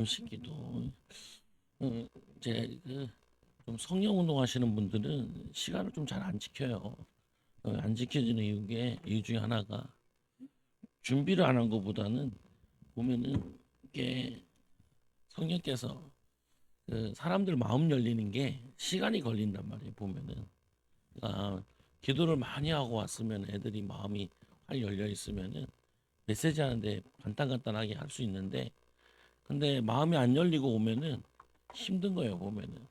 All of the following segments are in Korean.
시기도 이제 좀 성령 운동하시는 분들은 시간을 좀 잘 안 지켜요. 안 지켜지는 이유 중에 하나가 준비를 안 한 것보다는 보면은 이게 성령께서 그 사람들 마음 열리는 게 시간이 걸린단 말이에요. 보면은 그러니까 기도를 많이 하고 왔으면 애들이 마음이 활 열려 있으면은 메시지 하는데 간단간단하게 할 수 있는데 근데 마음이 안 열리고 오면은 힘든 거예요. 보면은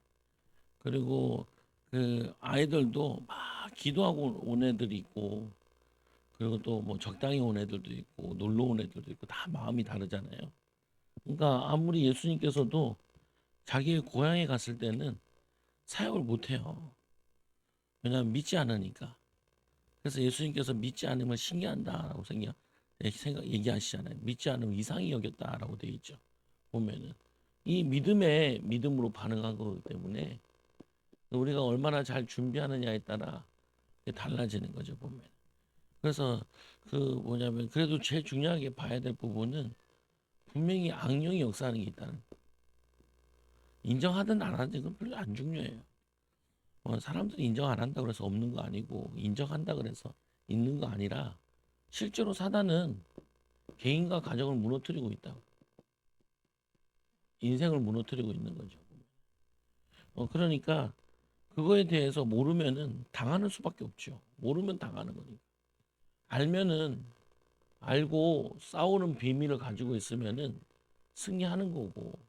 그리고 그 아이들도 막 기도하고 온 애들이 있고 그리고 또 뭐 적당히 온 애들도 있고 놀러 온 애들도 있고 다 마음이 다르잖아요. 그러니까 아무리 예수님께서도 자기의 고향에 갔을 때는 사역을 못 해요. 왜냐하면 믿지 않으니까. 그래서 예수님께서 믿지 않으면 신기한다라고 얘기하시잖아요. 믿지 않으면 이상히 여겼다라고 되어 있죠. 보면은 이 믿음에 믿음으로 반응한 거기 때문에 우리가 얼마나 잘 준비하느냐에 따라 달라지는 거죠, 보면. 그래서 그 뭐냐면 그래도 제일 중요하게 봐야 될 부분은 분명히 악령이 역사하는 게 있다는 거. 인정하든 안 하든 그건 별로 안 중요해요. 사람들이 인정 안 한다 그래서 없는 거 아니고 인정한다 그래서 있는 거 아니라 실제로 사단은 개인과 가정을 무너뜨리고 있다. 인생을 무너뜨리고 있는 거죠. 그러니까 그거에 대해서 모르면은 당하는 수밖에 없죠. 모르면 당하는 거니까. 알면은 알고 싸우는 비밀을 가지고 있으면은 승리하는 거고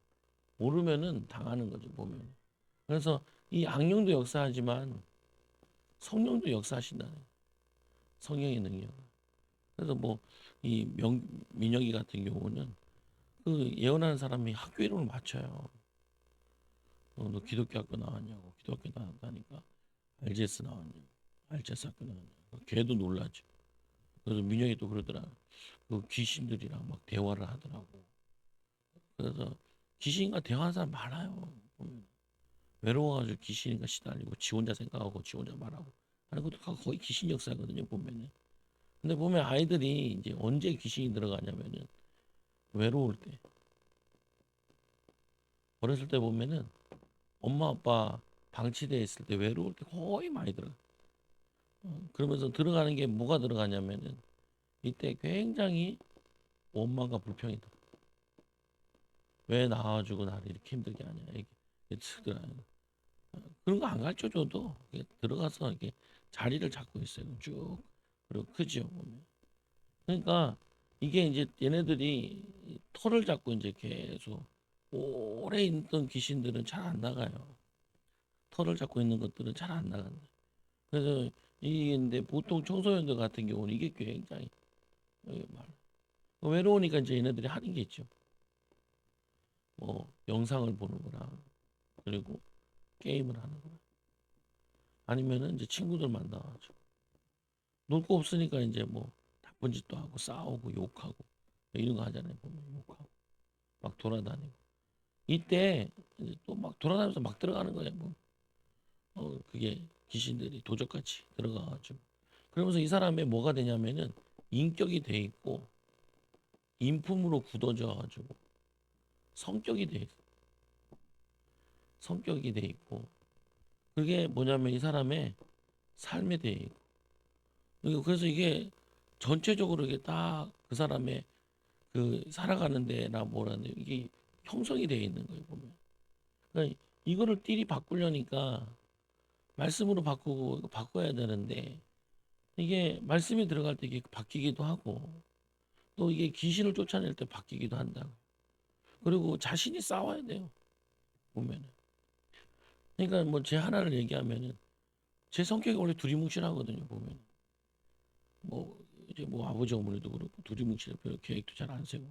모르면은 당하는 거죠 보면. 그래서 이 악령도 역사하지만 성령도 역사하신다는 거예요. 성령의 능력. 그래서 뭐 이 민혁이 같은 경우는 그 예언하는 사람이 학교 이름을 맞춰요. 너 기독교 학교 나왔냐고. 기독교 나왔다니까. RGS 나왔냐고. RGS 학교 나왔냐고. 걔도 놀라죠. 그래서 민혁이 또 그러더라. 그 귀신들이랑 막 대화를 하더라고. 그래서 귀신과 대화하는 사람 많아요. 보면. 외로워가지고 귀신인가 시달리고 지 혼자 생각하고 지 혼자 말하고 하는 것도 거의 귀신 역사거든요. 보면은. 근데 보면 아이들이 이제 언제 귀신이 들어가냐면은 외로울 때. 어렸을 때 보면은 엄마 아빠 방치돼 있을 때 외로울 때 거의 많이 들어가. 그러면서 들어가는 게 뭐가 들어가냐면은 이때 굉장히 원망과 불평이 들어. 왜 나와주고 나를 이렇게 힘들게 하냐 이게 들어요. 그런 거 안 가르쳐 줘도 들어가서 이렇게 자리를 잡고 있어요. 쭉 그리고 크지요 보면. 그러니까 이게 이제 얘네들이 털을 잡고 이제 계속 오래 있던 귀신들은 잘 안 나가요. 털을 잡고 있는 것들은 잘 안 나간다. 그래서 이게 근데 보통 청소년들 같은 경우는 이게 굉장히 말 외로우니까 이제 얘네들이 하는 게 있죠. 뭐 영상을 보는 거나 그리고 게임을 하는 거나 아니면은 이제 친구들 만나가지고 놀 거 없으니까 이제 뭐 나쁜 짓도 하고 싸우고 욕하고 이런 거 하잖아요. 보면 욕하고 막 돌아다니고 이때 또 막 돌아다니면서 막 들어가는 거예요. 뭐 그게 귀신들이 도적같이 들어가가지고 그러면서 이 사람의 뭐가 되냐면은 인격이 돼 있고 인품으로 굳어져 가지고 성격이 돼 있어. 성격이 돼 있고 그게 뭐냐면 이 사람의 삶에 대해 있고 그래서 이게 전체적으로 이게 딱 그 사람의 그 살아가는 데나 뭐라는 이게 형성이 되어 있는 거예요 보면. 그러니까 이거를 띠리 바꾸려니까 말씀으로 바꾸고 이거 바꿔야 되는데 이게 말씀이 들어갈 때 이게 바뀌기도 하고 또 이게 귀신을 쫓아낼 때 바뀌기도 한다. 그리고 자신이 싸워야 돼요. 보면은. 그러니까 뭐 제 하나를 얘기하면은 제 성격이 원래 두리뭉실하거든요. 보면 뭐 이제 뭐 아버지 어머니도 그렇고 두리뭉실해 별 계획도 잘 안 세고.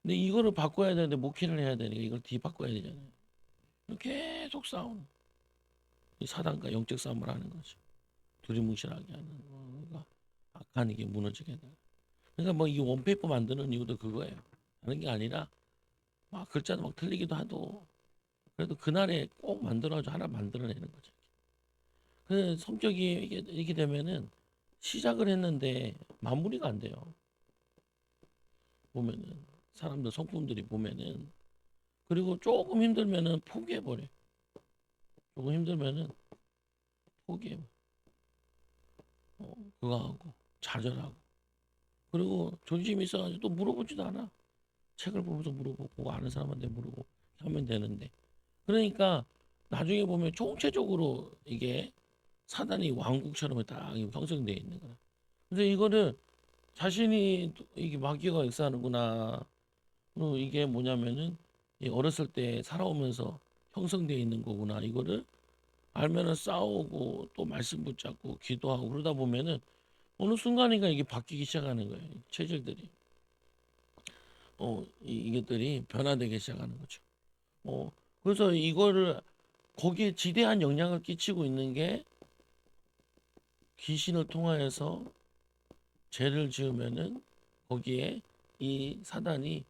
근데 이거를 바꿔야 되는데 목회를 해야 되니까 이걸 뒤바꿔야 되잖아요. 계속 싸우는 이 사단과 영적 싸움을 하는 거죠. 두리뭉실하게 하는 거가 악한 이게 무너지게 돼. 그러니까 뭐 이 원페이퍼 만드는 이유도 그거예요. 다른 게 아니라 막 글자도 막 틀리기도 하도 그래도 그날에 꼭 만들어줘 하나 만들어내는 거죠. 그 성격이 이렇게 되면은 시작을 했는데 마무리가 안 돼요. 보면은 사람들 성품들이 보면은 그리고 조금 힘들면은 포기해버려. 조금 힘들면은 포기해버려. 그거 하고 좌절하고. 그리고 존심이 있어가지고 또 물어보지도 않아. 책을 보면서 물어보고 아는 사람한테 물어보고 하면 되는데. 그러니까 나중에 보면 총체적으로 이게 사단이 왕국처럼 딱 형성되어 있는 거야. 그래서 이거를 자신이 이게 마귀가 역사하는구나. 그리고 이게 뭐냐면은 어렸을 때 살아오면서 형성되어 있는 거구나. 이거를 알면은 싸우고 또 말씀 붙잡고 기도하고 그러다 보면은 어느 순간인가 이게 바뀌기 시작하는 거예요. 체질들이. 이것들이 변화되기 시작하는 거죠. 그래서 이거를 거기에 지대한 영향을 끼치고 있는 게 귀신을 통하여서 죄를 지으면은 거기에 이 사단이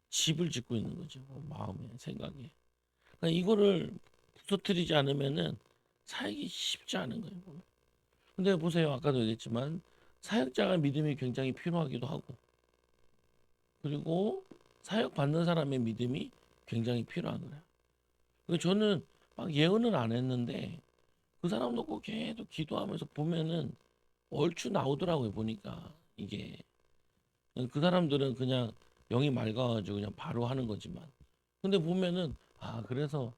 집을 짓고 있는 거죠. 마음에, 생각에. 그러니까 이거를 부서뜨리지 않으면은 사역이 쉽지 않은 거예요. 근데 보세요. 아까도 얘기했지만 사역자가 믿음이 굉장히 필요하기도 하고 그리고 사역 받는 사람의 믿음이 굉장히 필요한 거예요. 그래서 저는 막 예언은 안 했는데 그 사람 놓고 계속 기도하면서 보면은 얼추 나오더라고요. 보니까 이게 그 사람들은 그냥 영이 맑아가지고 그냥 바로 하는 거지만 근데 보면은 그래서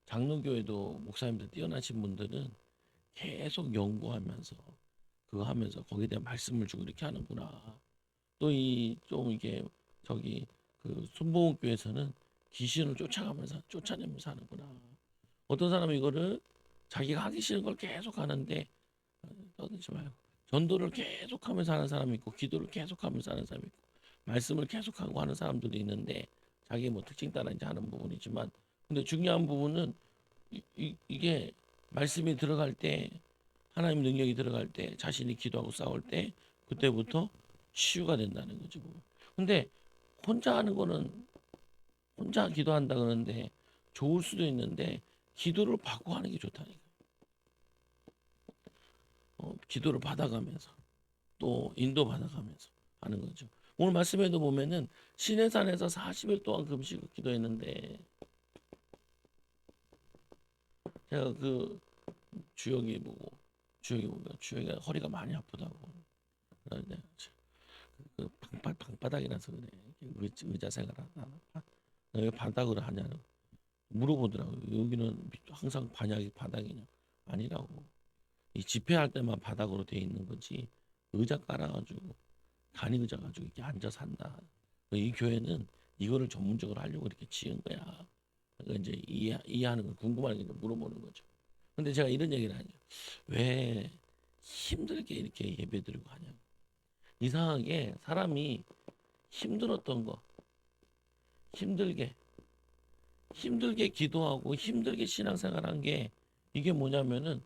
장로교회도 목사님들 뛰어나신 분들은 계속 연구하면서 그거 하면서 거기에 대한 말씀을 주고 이렇게 하는구나. 또 이 좀 이게 저기 그 순복음교회에서는 귀신을 쫓아가면서 쫓아내면서 하는구나. 어떤 사람은 이거를 자기가 하기 싫은 걸 계속 하는데 떠들지 말고 전도를 계속하면서 하는 사람이 있고 기도를 계속하면서 하는 사람이 있고 말씀을 계속하고 하는 사람들이 있는데 자기 뭐 특징 따라 이제 하는 부분이지만 근데 중요한 부분은 이게 말씀이 들어갈 때 하나님 능력이 들어갈 때 자신이 기도하고 싸울 때 그때부터 치유가 된다는 거죠. 근데 혼자 하는 거는 혼자 기도한다 그러는데 좋을 수도 있는데 기도를 받고 하는 게 좋다니까. 기도를 받아가면서 또 인도 받아가면서 하는 거죠. 오늘 말씀에도 보면은 시내산에서 40일 동안 금식 기도했는데 제가 그 주역이 허리가 많이 아프다고 그러는데 그 방바닥이라서 그래. 의자 생활하나 왜 바닥으로 하냐고 물어보더라고요. 여기는 항상 반약이 바닥이냐 아니라고. 이 집회할 때만 바닥으로 돼 있는 거지 의자 깔아가지고 간이 의자 가지고 이렇게 앉아서 한다. 이 교회는 이거를 전문적으로 하려고 이렇게 지은 거야. 그러니까 이제 이해하는 걸 궁금하니까 이제 물어보는 거죠. 근데 제가 이런 얘기를 하죠. 왜 힘들게 이렇게 예배 드리고 하냐고. 이상하게 사람이 힘들었던 거, 힘들게, 힘들게 기도하고 힘들게 신앙생활한 게 이게 뭐냐면은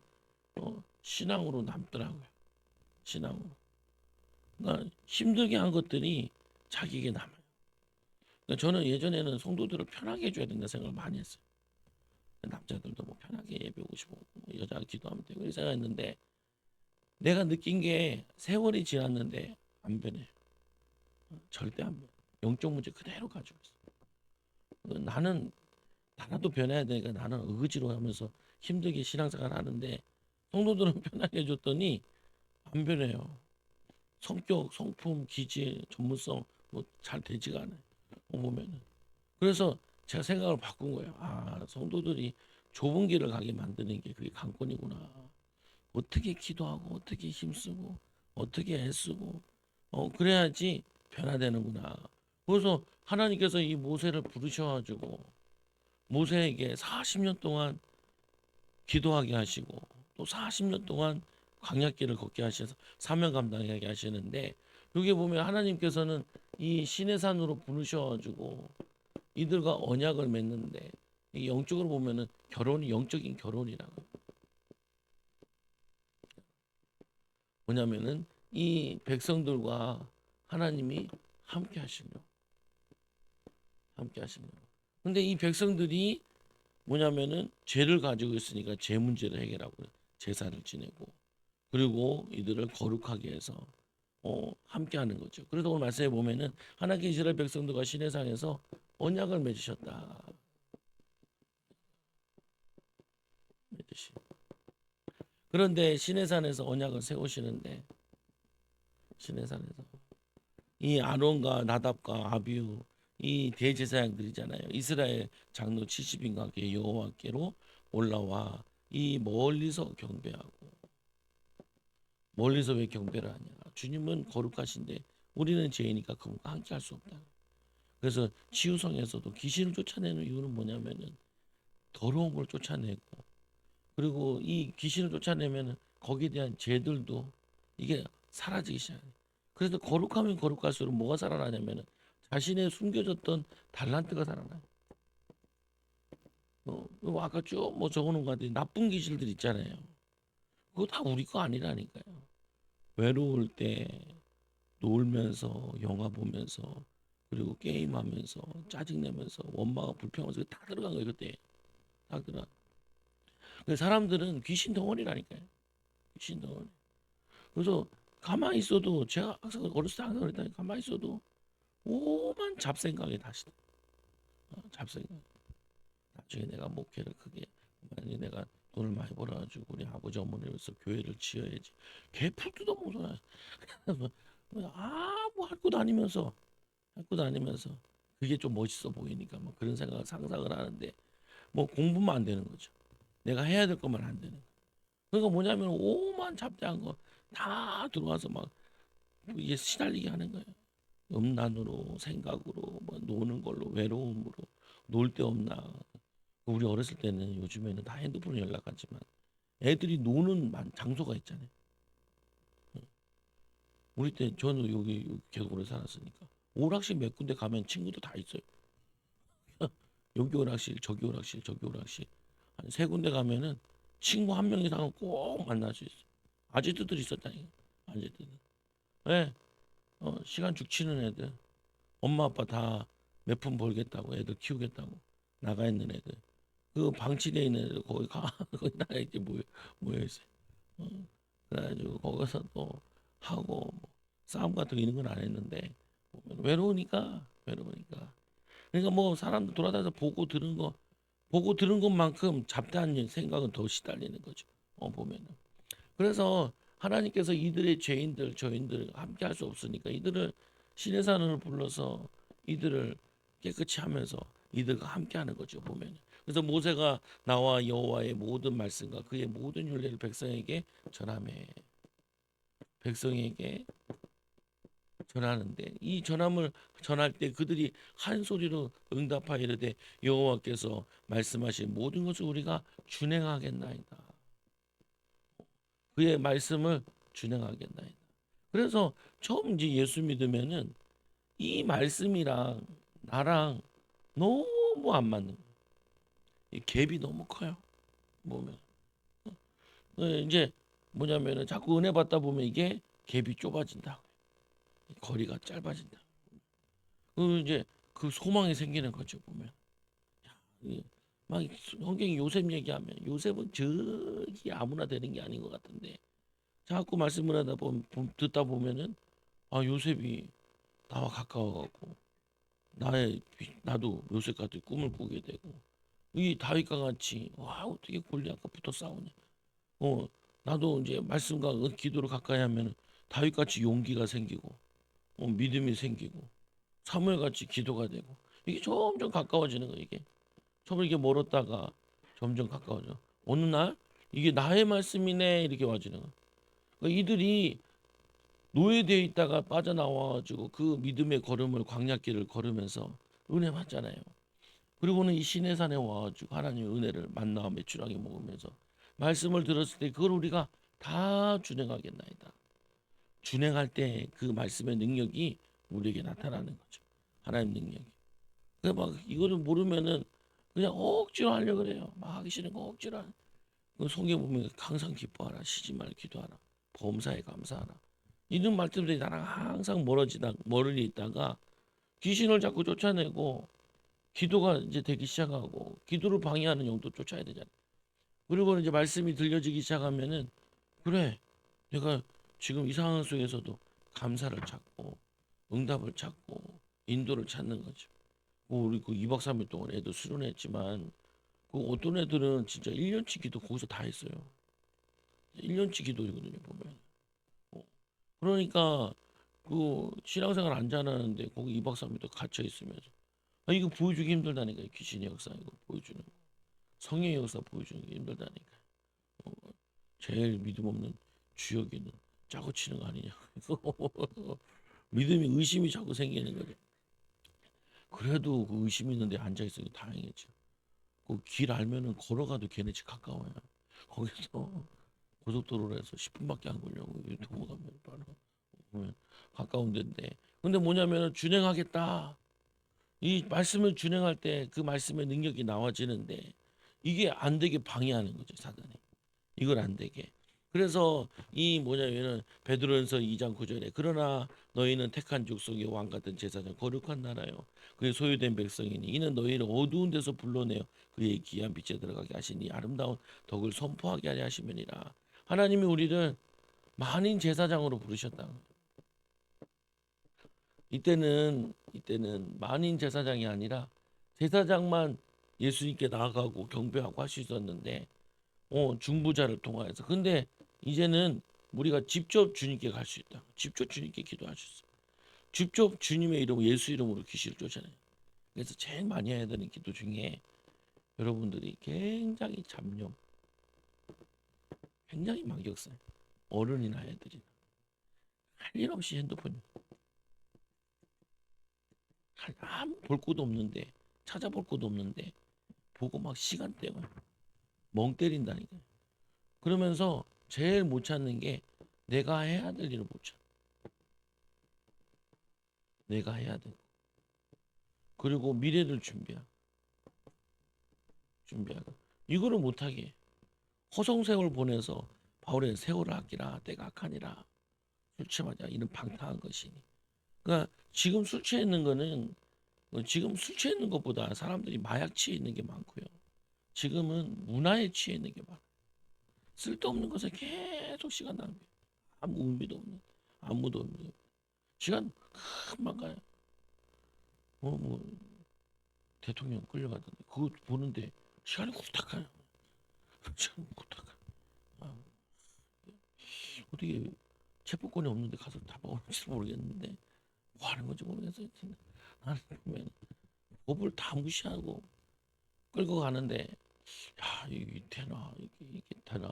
신앙으로 남더라고요. 신앙으로. 그러니까 힘들게 한 것들이 자기에게 남아요. 그러니까 저는 예전에는 성도들을 편하게 해줘야 된다 생각을 많이 했어요. 남자들도 뭐 편하게 예배 오고 싶고 뭐 여자 기도하면 되고 이렇게 생각했는데 내가 느낀 게 세월이 지났는데 안 변해. 절대 안 변해. 영적 문제 그대로 가지고 있어. 나는 나라도 변해야 되니까 나는 의지로 하면서 힘들게 신앙생활 하는데 성도들은 편하게 해줬더니 안 변해요. 성격, 성품, 기질, 전문성 뭐 잘 되지가 않아요. 보면은. 그래서 제가 생각을 바꾼 거예요. 성도들이 좁은 길을 가게 만드는 게 그게 관건이구나. 어떻게 기도하고 어떻게 힘쓰고 어떻게 애쓰고 그래야지 변화되는구나. 그래서 하나님께서 이 모세를 부르셔가지고 모세에게 40년 동안 기도하게 하시고 또 40년 동안 광야길을 걷게 하셔서 사명 감당하게 하시는데 여기 보면 하나님께서는 이 시내산으로 부르셔가지고 이들과 언약을 맺는데 이 영적으로 보면은 결혼이 영적인 결혼이라고 뭐냐면은 이 백성들과 하나님이 함께 하시려고 함께 하시려고 근데 이 백성들이 뭐냐면은 죄를 가지고 있으니까 죄 문제를 해결하고 제사를 지내고 그리고 이들을 거룩하게 해서 함께 하는 거죠. 그래서 오늘 말씀에 보면은 하나님께 이스라엘 백성들과 시내상에서 언약을 맺으셨다. 계시. 그런데 시내산에서 언약을 세우시는데 시내산에서 이 아론과 나답과 아비후 이 대제사장들이잖아요. 이스라엘 장로 70인과 함께 여호와께로 올라와 이 멀리서 경배하고 멀리서 왜 경배를 하냐? 주님은 거룩하신데 우리는 죄이니까 그분과 함께 할 수 없다. 그래서 치유성에서도 귀신을 쫓아내는 이유는 뭐냐면은 더러운 걸 쫓아내고 그리고 이 귀신을 쫓아내면은 거기에 대한 죄들도 이게 사라지기 시작해요. 그래서 거룩하면 거룩할수록 뭐가 살아나냐면은 자신의 숨겨졌던 달란트가 살아나요. 아까 쭉 뭐 적어놓은 것 같은데 나쁜 귀신들 있잖아요. 그거 다 우리 거 아니라니까요. 외로울 때 놀면서 영화 보면서 그리고 게임하면서 짜증내면서 원망과 불평하면서 다 들어간 거예요 그때. 다 들어가. 그래서 사람들은 귀신 덩어리라니까요. 귀신 덩어리. 그래서 가만히 있어도 제가 항상 어렸을 때 항상 그랬다니까 가만히 있어도 오만 잡생각이 다시 잡생각. 나중에 내가 목회를 크게 만약에 내가 돈을 많이 벌어가지고 우리 아버지 어머니를 위해서 교회를 지어야지. 개풀 뜯어먹어서 아뭐 할 거 다니면서 그게 좀 멋있어 보이니까 뭐 그런 생각을 상상을 하는데 뭐 공부만 안 되는 거죠. 내가 해야 될 것만 안 되는 거. 그러니까 뭐냐면 오만 잡대한 거 다 들어와서 막 이게 시달리게 하는 거예요. 음란으로 생각으로 뭐 노는 걸로 외로움으로 놀 데 없나. 우리 어렸을 때는 요즘에는 다 핸드폰에 연락하지만 애들이 노는 장소가 있잖아요. 우리 때 저는 여기 계속 오래 살았으니까 오락실 몇 군데 가면 친구도 다 있어요. 여기 오락실, 저기 오락실, 저기 오락실 한 세 군데 가면은 친구 한 명 이상은 꼭 만날 수 있어. 아재들이 있었다니까. 아재들. 네, 시간 죽치는 애들. 엄마 아빠 다 몇 푼 벌겠다고 애들 키우겠다고 나가 있는 애들. 그 방치돼 있는 애들 거기 가 거기 다 이렇게 모여 있어요. 어, 그래가지고 거기서 또 하고 뭐 싸움 같은 거 이런 건 안 했는데 보면 외로우니까 그러니까 뭐 사람들 돌아다녀서 보고 들은 것만큼 잡다한 생각은 더 시달리는 거죠. 보면은 그래서 하나님께서 이들의 죄인들 저인들 함께 할 수 없으니까 이들을 신의 산으로 불러서 이들을 깨끗이 하면서 이들과 함께 하는 거죠 보면. 그래서 모세가 나와 여호와의 모든 말씀과 그의 모든 율례를 백성에게 전하매 백성에게 전하는데 이 전함을 전할 때 그들이 한 소리로 응답하여 이르되 여호와께서 말씀하신 모든 것을 우리가 준행하겠나이다. 그의 말씀을 준행하겠나이다. 그래서 처음 이제 예수 믿으면은 이 말씀이랑 나랑 너무 안 맞는 거예요. 이 갭이 너무 커요. 보면 이제 뭐냐면은 자꾸 은혜 받다 보면 이게 갭이 좁아진다. 거리가 짧아진다. 이제 그 소망이 생기는 거죠 보면. 막 성경이 요셉 얘기하면 요셉은 저기 아무나 되는 게 아닌 것 같은데 자꾸 말씀을 하다 보면 듣다 보면은 아 요셉이 나와 가까워갖고 나도 요셉 같은 꿈을 꾸게 되고 이 다윗과 같이 와 어떻게 골리앗과 붙어 싸우냐. 어 나도 이제 말씀과 기도를 가까이 하면 다윗같이 용기가 생기고 믿음이 생기고 사무엘같이 기도가 되고 이게 점점 가까워지는 거예요 이게. 처음에 이게 멀었다가 점점 가까워져. 어느 날 이게 나의 말씀이네 이렇게 와지는 거야. 그러니까 이들이 노예되어 있다가 빠져나와가지고 그 믿음의 걸음을 광야길을 걸으면서 은혜 받잖아요. 그리고는 이 시내산에 와가지고 하나님의 은혜를 만나와 메추라기 먹으면서 말씀을 들었을 때 그걸 우리가 다 준행하겠나이다. 준행할 때 그 말씀의 능력이 우리에게 나타나는 거죠. 하나님 능력이. 그래서 막 이거를 모르면은 그냥 억지로 하려고 그래요. 막 하기 싫은 거 억지로 하는. 그 성경 보면 항상 기뻐하라, 쉬지 말고 기도하라, 범사에 감사하라. 이런 말씀들이 나랑 항상 멀어져 있다가 귀신을 자꾸 쫓아내고 기도가 이제 되기 시작하고 기도를 방해하는 영도 쫓아야 되잖아요. 그리고 이제 말씀이 들려지기 시작하면은 그래 내가 지금 이 상황 속에서도 감사를 찾고 응답을 찾고 인도를 찾는 거죠. 우리 그 2박 3일 동안 애도 수련했지만 그 어떤 애들은 진짜 1년치 기도 거기서 다 했어요. 1년치 기도이거든요, 보면. 어, 그러니까 그 신앙생활 안 잘하는데 거기 2박 3일 또 갇혀 있으면서 아 이거 보여주기 힘들다니까요. 귀신의 역사 이거 보여주는 거. 성령의 역사 보여주는 게 힘들다니까. 어, 제일 믿음 없는 주역이는 짜고 치는 거 아니냐. 믿음이 의심이 자꾸 생기는 거죠. 그래도 그 의심 있는데 앉아 있으니 다행이죠. 그 길 알면은 걸어가도 걔네 집 가까워요. 거기서 고속도로로 해서 10분밖에 안 걸려고 유튜브 가면 바로 보면 가까운 데인데. 근데 뭐냐면은 준행하겠다. 이 말씀을 준행할 때 그 말씀의 능력이 나와지는데 이게 안 되게 방해하는 거죠, 사단이. 이걸 안 되게. 그래서 이 뭐냐면은 베드로전서 2장 9절에 그러나 너희는 택한 족속의 왕 같은 제사장 거룩한 나라요 그의 소유된 백성이니 이는 너희를 어두운 데서 불러내어 그의 귀한 빛에 들어가게 하시니 아름다운 덕을 선포하게 하려 하심이니라. 하나님이 우리를 만인 제사장으로 부르셨다. 이때는 만인 제사장이 아니라 제사장만 예수님께 나아가고 경배하고 할 수 있었는데 중보자를 통하여서. 근데 이제는 우리가 직접 주님께 갈 수 있다. 직접 주님께 기도할 수 있어. 직접 주님의 이름, 예수 이름으로 귀신을 쫓아내요. 그래서 제일 많이 해야 되는 기도 중에 여러분들이 굉장히 잡념, 굉장히 망격살, 어른이나 애들이나 할 일 없이 핸드폰 아무 볼 것도 없는데 찾아볼 것도 없는데 보고 막 시간 때문에 멍 때린다니까. 그러면서 제일 못 찾는 게 내가 해야 될 일을 못 찾아. 내가 해야 돼. 그리고 미래를 준비하고 이거를 못하게 허송세월 보내서 바울의 세월을 아끼라 때가 악하니라 술 취하자 이런 방탕한 것이니. 그러니까 지금 술 취해 있는 거는 지금 술 취해 있는 것보다 사람들이 마약 취해 있는 게 많고요. 지금은 문화에 취해 있는 게 많아요. 쓸데없는 것에 계속 시간 낭비. 아무 의미도 없는 아무도 없는 시간 금방 가요. 뭐 대통령 끌려가던데 그거 보는데 시간이 후딱 가요. 시간이 후딱 가. 아, 어떻게 체포권이 없는데 가서 다 먹을지 모르겠는데 뭐 하는 건지 모르겠어요. 진짜. 나는 보면 법을 다 무시하고 끌고 가는데 야 이게 되나 이게 되나.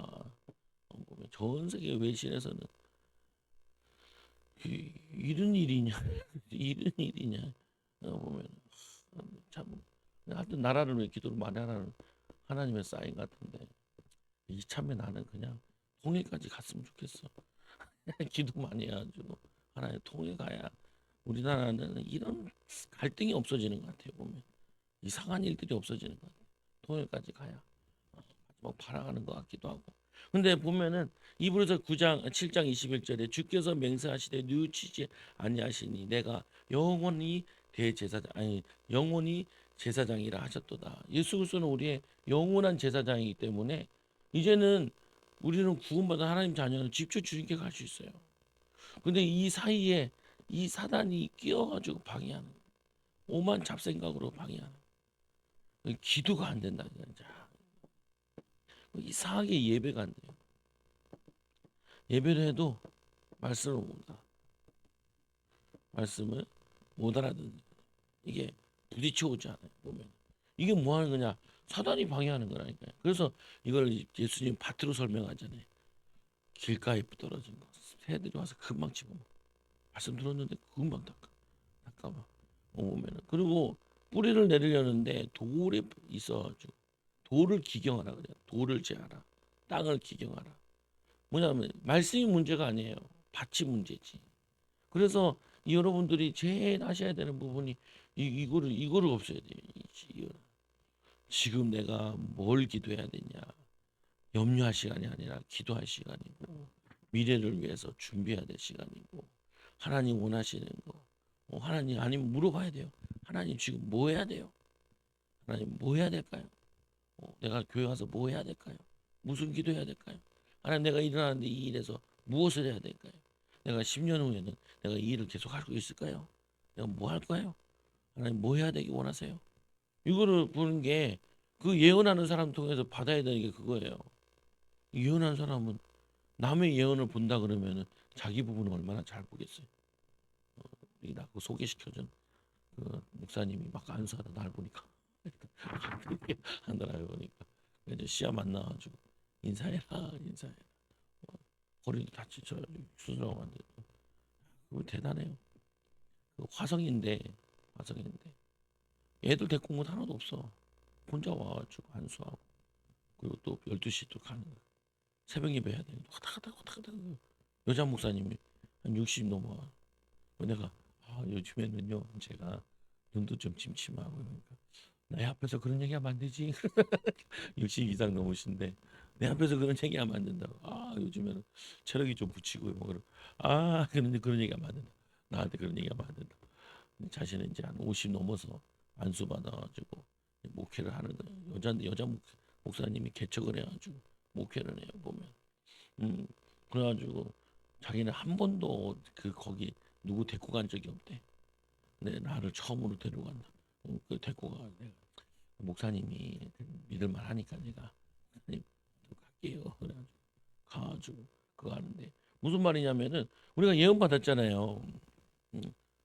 보면 전 세계 외신에서는 이런 일이냐 이런 일이냐 보면 참 하여튼 나라를 위해 기도를 많이 하라는 하나님의 사인 같은데 이참에 나는 그냥 통일까지 갔으면 좋겠어. 기도 많이 해가지고 하나의 통일 가야 우리나라는 이런 갈등이 없어지는 것 같아요. 보면 이상한 일들이 없어지는 것 같아요. 통일까지 가야 막 바라가는 것 같기도 하고. 근데 보면은 이브리서 9장 7장 21절에 주께서 맹세하시되 뉘우치지 아니하시니 내가 영원히 대제사장 아니 영원히 제사장이라 하셨도다. 예수 그리스도는 우리의 영원한 제사장이기 때문에 이제는 우리는 구원받은 하나님 자녀는 직접 주님께 갈 수 있어요. 근데 이 사이에 이 사단이 끼어가지고 방해하는 오만 잡생각으로 방해하는 기도가 안 된다. 진짜 이상하게 예배가 안 돼요. 예배를 해도 말씀을 못 알아. 말씀을 못 알아듣는 이게 부딪혀 오지 않아요. 보면 이게 뭐 하는 거냐? 사단이 방해하는 거라니까요. 그래서 이걸 예수님 밭으로 설명하잖아요. 길가에 떨어진 거 새들이 와서 금방 집어먹어. 말씀 들었는데 금방 닦아봐. 보면은 그리고 뿌리를 내리려는데 돌에 있어가지고 돌을 기경하라 그래요. 돌을 제하라. 땅을 기경하라. 뭐냐면 말씀이 문제가 아니에요. 밭이 문제지. 그래서 여러분들이 제일 하셔야 되는 부분이 이거를 없애야 돼요. 지금 내가 뭘 기도해야 되냐. 염려할 시간이 아니라 기도할 시간이고 미래를 위해서 준비해야 될 시간이고 하나님 원하시는 거 하나님 아니면 물어봐야 돼요. 하나님 지금 뭐 해야 돼요? 하나님 뭐 해야 될까요? 내가 교회 가서 뭐 해야 될까요? 무슨 기도해야 될까요? 하나님 내가 일어나는데 이 일에서 무엇을 해야 될까요? 내가 10년 후에는 내가 이 일을 계속 할 수 있을까요? 내가 뭐 할까요? 하나님 뭐 해야 되기 원하세요? 이거를 보는 게 그 예언하는 사람 통해서 받아야 되는 게 그거예요. 예언하는 사람은 남의 예언을 본다 그러면은 자기 부분을 얼마나 잘 보겠어요. 나 그 소개시켜준 그 목사님이 막 안수하다 날 보니까 하더라고요. 보니까 이제 시야 만나가지고 인사해라 인사해라. 허리도 다치죠. 수술하고 만데 그거 대단해요. 그 화성인데 애들 데리고 온 건 하나도 없어. 혼자 와가지고 안수하고 그리고 또 12시 또 가는 거야. 새벽 예배 해야 되는데 왔다 갔다 여자 목사님이 한 60 넘어와. 내가 요즘에는요 제가 눈도 좀 침침하고 그러니까 내 앞에서 그런 얘기하면 안 되지. 60 이상 넘으신데 내 앞에서 그런 얘기하면 안 된다고. 요즘에는 체력이 좀 붙이고요. 뭐 그런 얘기하면 안 된다. 나한테 그런 얘기하면 안 된다. 자신은 이제 한 50 넘어서 안수 받아가지고 목회를 하는 거예요. 여자 목사님이 개척을 해가지고 목회를 해요 보면. 음 그래가지고 자기는 한 번도 거기 누구 데리고 간 적이 없대. 나를 처음으로 데려간다. 그 데리고 가 내가 목사님이 믿을만 하니까 내가 목사님 갈게요. 그래가지고 가가지고 그거 하는데 무슨 말이냐면은 우리가 예언 받았잖아요. 음,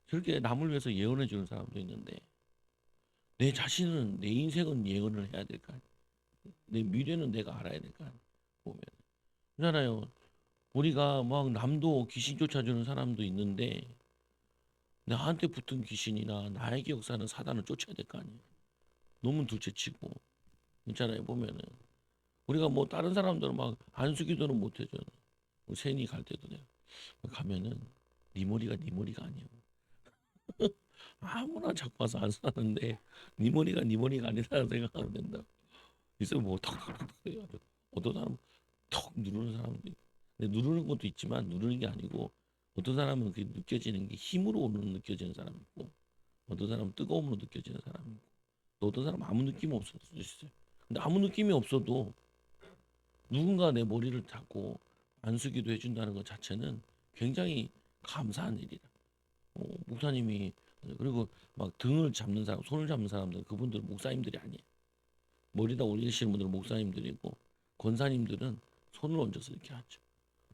저렇게 남을 위해서 예언해 주는 사람도 있는데 내 자신은 내 인생은 예언을 해야 될까? 내 미래는 내가 알아야 될까? 보면 그렇잖아요. 우리가 막 남도 귀신 쫓아주는 사람도 있는데 나한테 붙은 귀신이나 나에게 역사하는 사단을 쫓아야 될 거 아니에요. 놈은 둘째치고 있잖아요. 보면은 우리가 뭐 다른 사람들은 막 안수기도는 못 해줘. 뭐 세니 갈 때도 내가 가면은 네 머리가 아니에요. 아무나 자꾸 와서 안수하는데 네 머리가 아니라는 생각하면 된다. 그래서 뭐 턱턱턱 해가지고 어떤 사람은 턱 누르는 사람도 있고 근데 누르는 것도 있지만 누르는 게 아니고 어떤 사람은 그게 느껴지는 게 힘으로 오는 느껴지는 사람이 있고 어떤 사람은 뜨거움으로 느껴지는 사람이 있고 또 어떤 사람은 아무 느낌이 없을 수도 있어요. 근데 아무 느낌이 없어도 누군가 내 머리를 잡고 안수기도 해준다는 것 자체는 굉장히 감사한 일이다. 목사님이 그리고 막 등을 잡는 사람, 손을 잡는 사람들 그분들은 목사님들이 아니에요. 머리다 올리시는 분들은 목사님들이고 권사님들은 손을 얹어서 이렇게 하죠.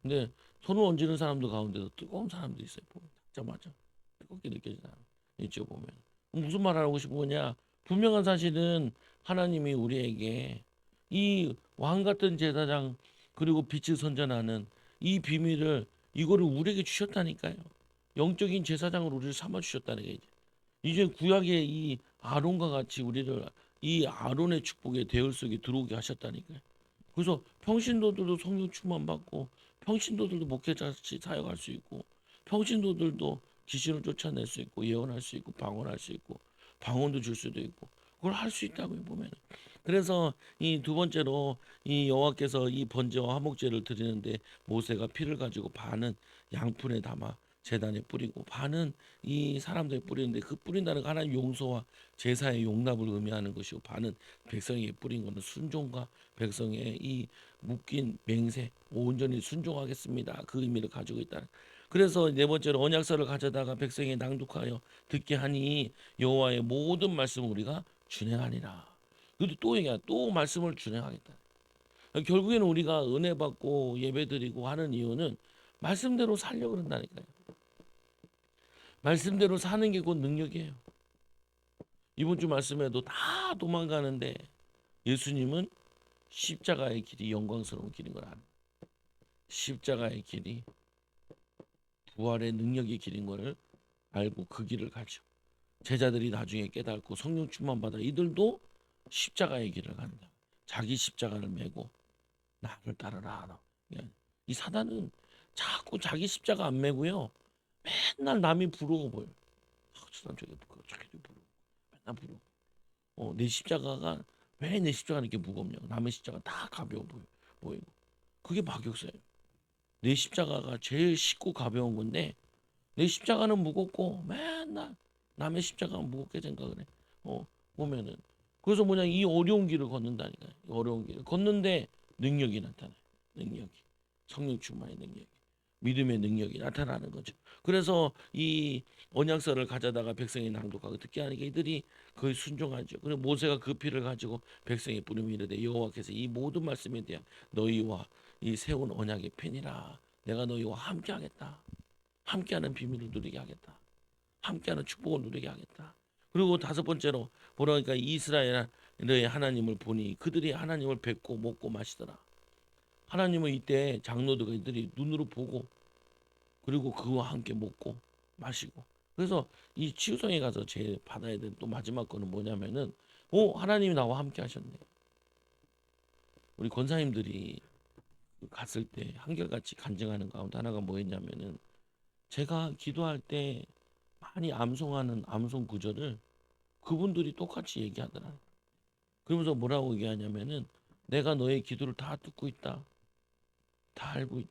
근데 손을 얹는 사람들 가운데도 뜨거운 사람도 있어요. 보면 닿자마자 뜨겁게 느껴지는 사람 있죠 보면. 무슨 말 하고 싶은 거냐? 분명한 사실은 하나님이 우리에게 이 왕 같은 제사장 그리고 빛을 선전하는 이 비밀을 이거를 우리에게 주셨다니까요. 영적인 제사장을 우리를 삼아 주셨다는 게 이제 구약의 이 아론과 같이 우리를 이 아론의 축복의 대열 속에 들어오게 하셨다니까요. 그래서 평신도들도 성령 충만 받고 평신도들도 목회자같이 사역할 수 있고 평신도들도 귀신을 쫓아낼 수 있고 예언할 수 있고 방언할 수 있고 방언도 줄 수도 있고 그걸 할 수 있다고요 보면. 그래서 이 두 번째로 이 여호와께서 이 번제와 화목제를 드리는데 모세가 피를 가지고 반은 양푼에 담아 제단에 뿌리고 반은 이 사람들에 뿌리는데 그 뿌린다는 거 하나님 용서와 제사의 용납을 의미하는 것이고 반은 백성에게 뿌린 것은 순종과 백성의 이 묶인 맹세 온전히 순종하겠습니다. 그 의미를 가지고 있다. 그래서 네 번째로 언약서를 가져다가 백성에 낭독하여 듣게 하니 여호와의 모든 말씀을 우리가 준행하리라. 그리고 또 얘기야. 또 말씀을 준행하겠다. 결국에는 우리가 은혜 받고 예배드리고 하는 이유는 말씀대로 살려고 그런다니까요. 말씀대로 사는 게 곧 능력이에요. 이번 주 말씀에도 다 도망가는데 예수님은 십자가의 길이 영광스러운 길인 걸 아는. 십자가의 길이 부활의 능력의 길인 것을 알고 그 길을 가죠. 제자들이 나중에 깨닫고 성령 충만 받아 이들도 십자가의 길을 간다. 자기 십자가를 메고 나를 따르라 하라. 이 사단은 자꾸 자기 십자가 안 메고요. 맨날 남이 부러워 보여. 저 사람 저게 부러워. 저게 부러워. 맨날 부러워. 내 십자가가 왜 내 십자가는 이렇게 무겁냐고. 남의 십자가 다 가벼워 보이고. 그게 막역사예요. 내 십자가가 제일 쉽고 가벼운 건데 내 십자가는 무겁고 맨날 남의 십자가가 무겁게 생각을 해. 보면은 그래서 뭐냐 이 어려운 길을 걷는다니까. 어려운 길을 걷는데 능력이 나타나요. 능력이 성령 충만의 능력이 믿음의 능력이 나타나는 거죠. 그래서 이 언약서를 가져다가 백성이 낭독하고 듣게 하니까 이들이 거의 순종하죠. 그리고 모세가 그 피를 가지고 백성의 뿌림이 이르되 여호와께서 이 모든 말씀에 대한 너희와 이 세운 언약의 편이라. 내가 너희와 함께하겠다. 함께하는 비밀을 누리게 하겠다. 함께하는 축복을 누리게 하겠다. 그리고 다섯 번째로 보라니까 이스라엘의 하나님을 보니 그들이 하나님을 뵙고 먹고 마시더라. 하나님은 이때 장로들과 이들이 눈으로 보고 그리고 그와 함께 먹고 마시고. 그래서 이 치유성에 가서 제일 받아야 되는 또 마지막 거는 뭐냐면은 하나님이 나와 함께 하셨네. 우리 권사님들이 갔을 때 한결같이 간증하는 가운데 하나가 뭐였냐면은 제가 기도할 때 많이 암송하는 암송 구절을 그분들이 똑같이 얘기하더라. 그러면서 뭐라고 얘기하냐면은 내가 너의 기도를 다 듣고 있다. 다 알고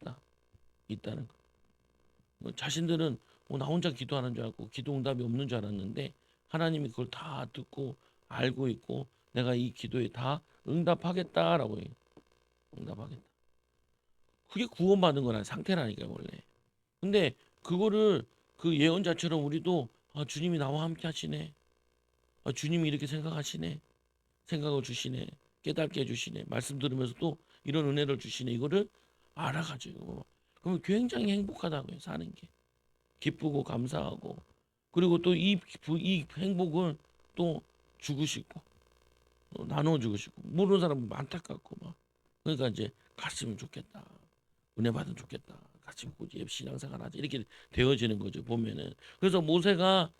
있다는 거. 자신들은 나 혼자 기도하는 줄 알고 기도 응답이 없는 줄 알았는데 하나님이 그걸 다 듣고 알고 있고 내가 이 기도에 다 응답하겠다라고 해요. 응답하겠다. 그게 구원받은 거란 상태라니까요, 원래. 근데 그거를 그 예언자처럼 우리도 주님이 나와 함께 하시네. 주님이 이렇게 생각하시네. 생각을 주시네. 깨닫게 해주시네. 말씀 들으면서 또 이런 은혜를 주시네. 이거를 알아가지고 그러면 굉장히 행복하다고요. 사는 게. 기쁘고 감사하고 그리고 또 이 행복을 또 주고 싶고 나눠주고 싶고 모르는 사람은 안타깝고 막 그러니까 이제 갔으면 좋겠다. 은혜 받으면 좋겠다. 같이 굳이 신앙생활 하자. 이렇게 되어지는 거죠. 보면은. 그래서 모세가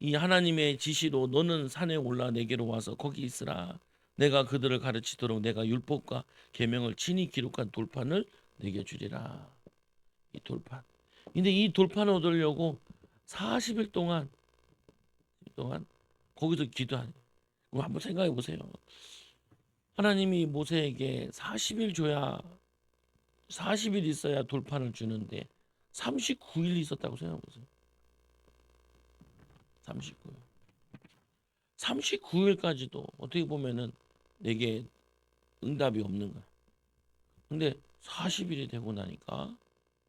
이 하나님의 지시로 너는 산에 올라 내게로 와서 거기 있으라. 내가 그들을 가르치도록 내가 율법과 계명을 친히 기록한 돌판을 내게 주리라. 이 돌판. 근데 이 돌판을 얻으려고 40일 동안 거기서 기도하는. 그럼 한번 생각해 보세요. 하나님이 모세에게 40일 줘야 40일 있어야 돌판을 주는데 39일 있었다고 생각해 보세요. 39일. 39일까지도 어떻게 보면은 내게 응답이 없는 거야. 근데 40일이 되고 나니까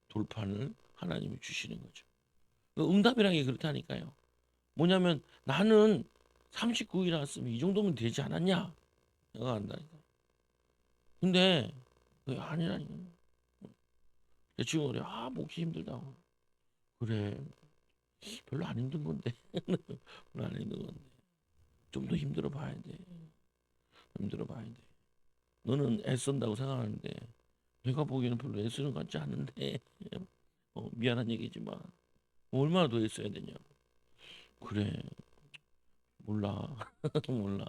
돌판을 하나님이 주시는 거죠. 응답이라는 게 그렇다니까요. 뭐냐면 나는 39일 왔으면 이 정도면 되지 않았냐 생각한다니까. 근데 그게 아니라니까. 내 친구가 그래. 목이 힘들다고. 그래. 별로 안 힘든 건데. 별로 안 힘든 건데. 좀 더 힘들어 봐야 돼. 힘들어 봐야 돼. 너는 애쓴다고 생각하는데 내가 보기에는 별로 애쓰는 것 같지 않은데. 미안한 얘기지만 얼마나 더 애써야 되냐고. 그래. 몰라. 몰라.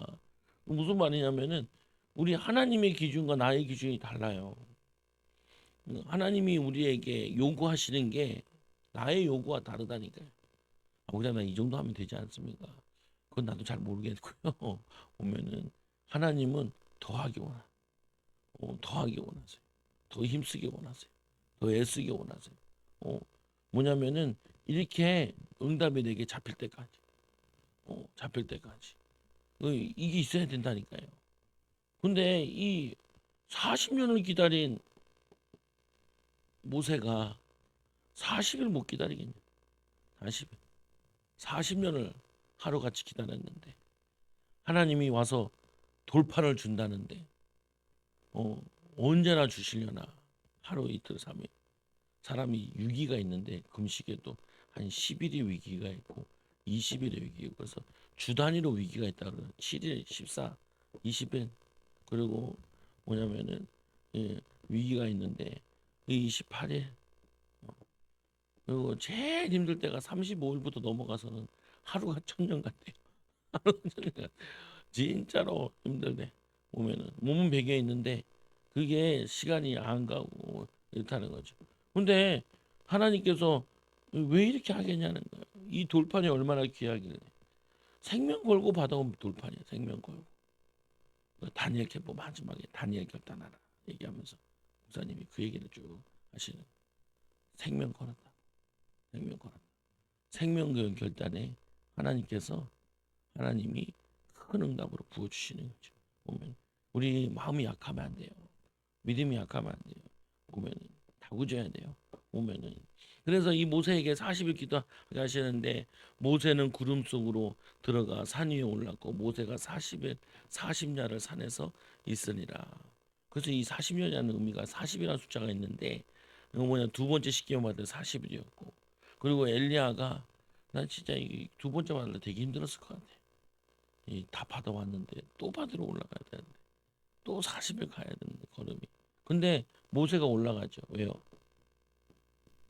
무슨 말이냐면은 우리 하나님의 기준과 나의 기준이 달라요. 하나님이 우리에게 요구하시는 게 나의 요구와 다르다니까요. 그냥 이 정도 하면 되지 않습니까? 그건 나도 잘 모르겠고요. 보면은 하나님은 더하기 더하기 원하세요. 더 힘쓰기 원하세요. 더 애쓰기 원하세요. 뭐냐면은 이렇게 응답이 내게 잡힐 때까지, 잡힐 때까지 이게 있어야 된다니까요. 근데 이 40년을 기다린 모세가 40일 못 기다리겠냐? 40일. 40년을 하루같이 기다렸는데 하나님이 와서 돌파를 준다는데 언제나 주시려나 하루 이틀 3일 사람이 위기가 있는데 금식에도 한 10일의 위기가 있고 20일의 위기가 있고 그래서 주 단위로 위기가 있다 그래요. 7일, 14, 20일 그리고 뭐냐면은 위기가 있는데 28일 그리고 제일 힘들 때가 35일부터 넘어가서는 하루가 천년 같대요. 하루가 천년 같. 진짜로 힘들대. 보면은 몸은 베개 있는데 그게 시간이 안 가고 이렇다는 거죠. 근데 하나님께서 왜 이렇게 하겠냐는 거예요. 이 돌판이 얼마나 귀하길래 생명 걸고 받아온 돌판이야. 생명 걸고. 다니엘 캠프 마지막에 다니엘 결단하라 얘기하면서 목사님이 그 얘기를 쭉 하시는. 생명 걸었다. 생명 걸었다. 생명 결단에 하나님이 큰 응답으로 부어주시는 거죠. 보면 우리 마음이 약하면 안 돼요. 믿음이 약하면 안 돼요. 보면은 다구져야 돼요. 보면은 그래서 이 모세에게 40일 기도하게 하시는데 모세는 구름 속으로 들어가 산 위에 올랐고 모세가 40일 40야를 산에서 있으니라. 그래서 이 40년이라는 의미가 40이라는 숫자가 있는데 이거 뭐냐 두 번째 십계명 받을 40일이었고 그리고 엘리야가 난 진짜 이 두 번째 받을 때 되게 힘들었을 것 같아. 이 다 받아왔는데 또 받으러 올라가야 되는데 또 40일 가야 되는데 걸음이. 근데 모세가 올라가죠. 왜요?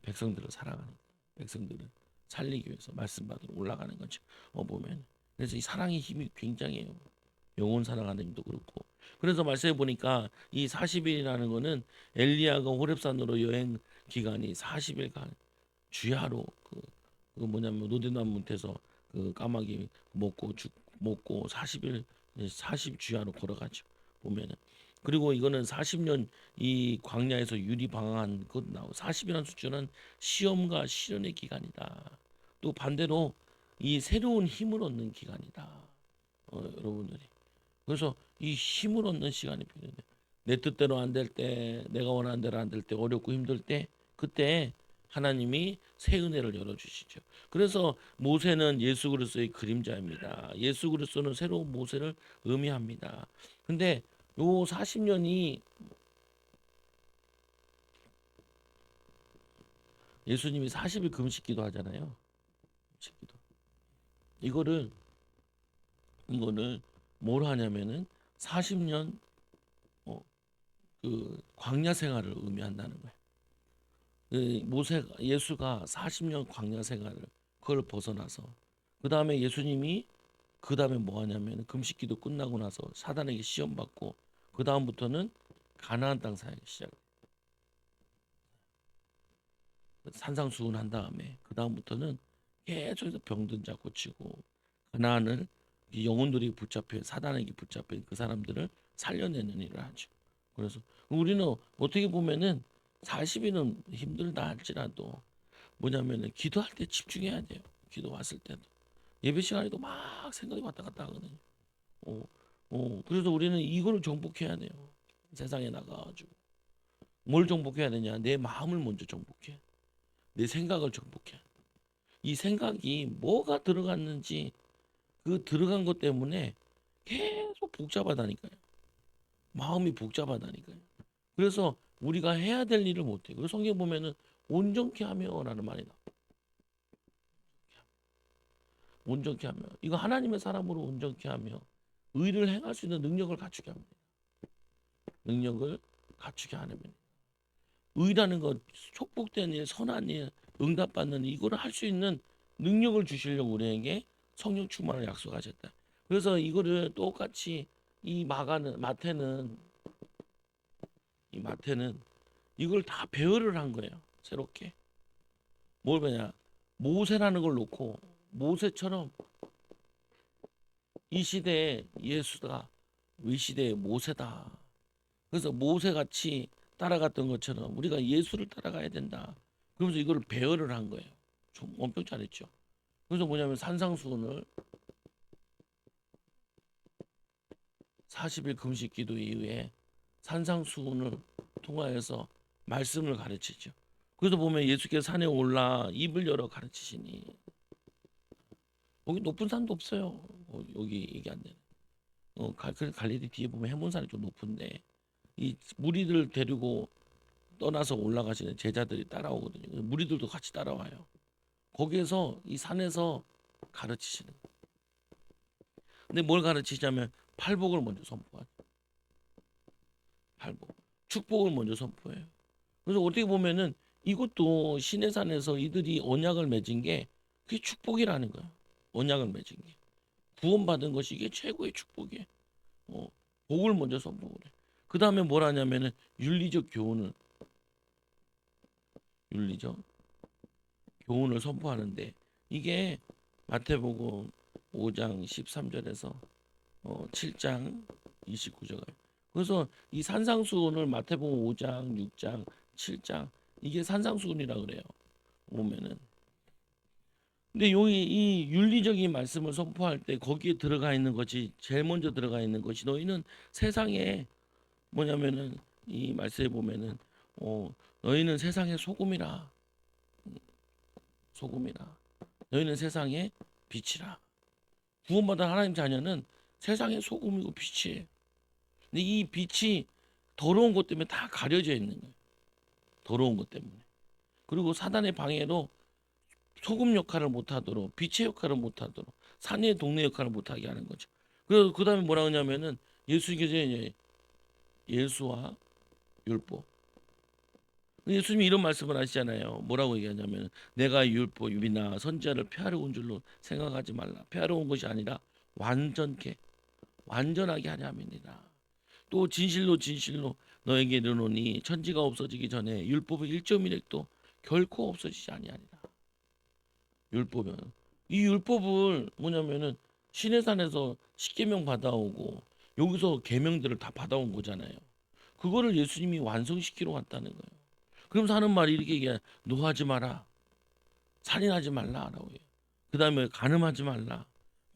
백성들을 사랑하니까. 백성들을 살리기 위해서 말씀 받으러 올라가는 거죠. 보면 그래서 이 사랑의 힘이 굉장해요. 영혼 사랑하는 힘도 그렇고. 그래서 말씀해 보니까 이 40일이라는 거는 엘리야가 호렙산으로 여행 기간이 40일간 주야로 그 뭐냐면 노대남 문태서 그 까마귀 먹고 40일 40 주야로 걸어가죠. 보면은 그리고 이거는 40년 이 광야에서 유리 방황한 것 나오 40이라는 숫자는 시험과 시련의 기간이다. 또 반대로 이 새로운 힘을 얻는 기간이다. 여러분들이 그래서 이 힘을 얻는 시간이 필요해. 내 뜻대로 안 될 때, 내가 원하는 대로 안 될 때, 어렵고 힘들 때, 그때 하나님이 새 은혜를 열어주시죠. 그래서 모세는 예수 그리스도의 그림자입니다. 예수 그리스도는 새로운 모세를 의미합니다. 근데 요 40년이 예수님이 40일 금식기도 하잖아요. 금식기도. 이거를 이거를 뭘 하냐면은 40년 그 광야 생활을 의미한다는 거예요. 예수가 40년 광야 생활을 그걸 벗어나서 그 다음에 예수님이 그 다음에 뭐 하냐면 금식기도 끝나고 나서 사단에게 시험 받고 그 다음부터는 가나안 땅 사역이 시작. 산상수훈한 다음에 그 다음부터는 계속해서 병든 자 고치고 가나안을 이 영혼들이 붙잡혀 사단에게 붙잡힌 그 사람들을 살려내는 일을 하죠. 그래서 우리는 어떻게 보면은 40일은 힘들다 할지라도 뭐냐면은 기도할 때 집중해야 돼요. 기도 왔을 때도 예배 시간에도 막 생각이 왔다 갔다 하거든요. 어, 그래서 우리는 이거를 정복해야 돼요. 세상에 나가가지고 뭘 정복해야 되냐? 내 마음을 먼저 정복해. 내 생각을 정복해. 이 생각이 뭐가 들어갔는지 그 들어간 것 때문에 계속 복잡하다니까요. 마음이 복잡하다니까요. 그래서 우리가 해야 될 일을 못해. 그래서 성경 보면은 온전케 하며라는 말이 나와. 온전케 하며. 이거 하나님의 사람으로 온전케 하며 의를 행할 수 있는 능력을 갖추게 합니다. 능력을 갖추게 하는 겁니다. 의라는 것, 축복된 일, 선한 일, 응답받는 이거를 할 수 있는 능력을 주시려고 우리에게 성령 충만을 약속하셨다. 그래서 이거를 똑같이 마태는 이걸 다 배열을 한 거예요. 새롭게. 뭘 배냐? 모세라는 걸 놓고 모세처럼 이 시대에 예수가 이 시대의 모세다. 그래서 모세같이 따라갔던 것처럼 우리가 예수를 따라가야 된다. 그러면서 이걸 배열을 한 거예요. 좀 엄청 잘했죠. 그래서 뭐냐면 산상수훈을 40일 금식 기도 이후에 산상수훈을 통하여서 말씀을 가르치죠. 그래서 보면 예수께서 산에 올라 입을 열어 가르치시니 여기 높은 산도 없어요. 여기 얘기 안 되는. 갈릴리 뒤에 보면 해몬산이 좀 높은데 이 무리들 데리고 떠나서 올라가시는 제자들이 따라오거든요. 무리들도 같이 따라와요. 거기에서 이 산에서 가르치시는 거예요. 근데 뭘 가르치냐면 팔복을 먼저 선포하죠. 팔복. 축복을 먼저 선포해요. 그래서 어떻게 보면은 이것도 시내산에서 이들이 언약을 맺은 게 그게 축복이라는 거야. 언약을 맺은 게. 구원받은 것이 이게 최고의 축복이에요. 어, 복을 먼저 선포를 해. 그 다음에 뭘 하냐면은 윤리적 교훈을 선포하는데 이게 마태복음 5장 13절에서 7장 29절. 그래서 이 산상수훈을 마태복음 5장, 6장, 7장 이게 산상수훈이라 그래요. 보면은. 근데 여기 이 윤리적인 말씀을 선포할 때 거기에 들어가 있는 것이 제일 먼저 들어가 있는 것이 너희는 세상에 뭐냐면은 이 말씀에 보면은 너희는 세상의 소금이라. 소금이라. 너희는 세상의 빛이라. 구원받은 하나님 자녀는 세상의 소금이고 빛이에요. 근데 이 빛이 더러운 것 때문에 다 가려져 있는 거예요. 더러운 것 때문에. 그리고 사단의 방해로 소금 역할을 못하도록, 빛의 역할을 못하도록, 산의 동네 역할을 못하게 하는 거죠. 그래서 그 다음에 뭐라 하냐면은 예수님께서 이제 예수와 율법. 예수님이 이런 말씀을 하시잖아요. 뭐라고 얘기하냐면 내가 율법이나 선지자를 폐하러 온 줄로 생각하지 말라. 폐하러 온 것이 아니라 완전케 완전하게 하려 함이니라. 또 진실로 진실로 너에게 이르노니 천지가 없어지기 전에 율법의 1.1획도 결코 없어지지 아니하리라. 율법은 이 율법을 뭐냐면은 시내산에서 십계명 받아오고 여기서 계명들을 다 받아온 거잖아요. 그거를 예수님이 완성시키러 왔다는 거예요. 그러면서 하는 말이 이렇게 얘기해. 노하지 마라. 살인하지 말라라고 해요. 그 다음에 간음하지 말라.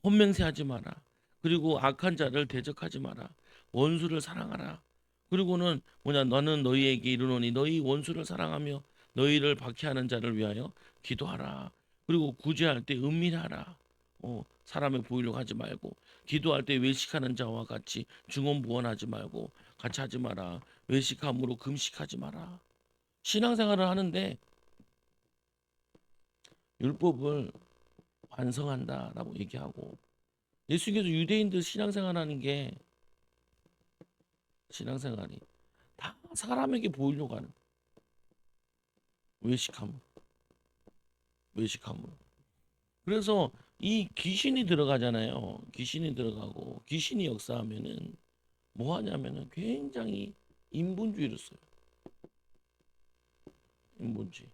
혼맹세하지 마라. 그리고 악한 자를 대적하지 마라. 원수를 사랑하라. 그리고는 뭐냐 너는 너희에게 이르노니 너희 원수를 사랑하며 너희를 박해하는 자를 위하여 기도하라. 그리고 구제할 때 은밀하라. 사람의 보이려고 하지 말고 기도할 때 외식하는 자와 같이 중언부언하지 말고 같이 하지 마라. 외식함으로 금식하지 마라. 신앙생활을 하는데 율법을 완성한다라고 얘기하고 예수님께서 유대인들 신앙생활하는 게 신앙생활이 다 사람에게 보이려고 하는 외식함, 외식함으로. 그래서 이 귀신이 들어가잖아요. 귀신이 들어가고 귀신이 역사하면은 뭐 하냐면은 굉장히 인본주의를 써요. 인본주의.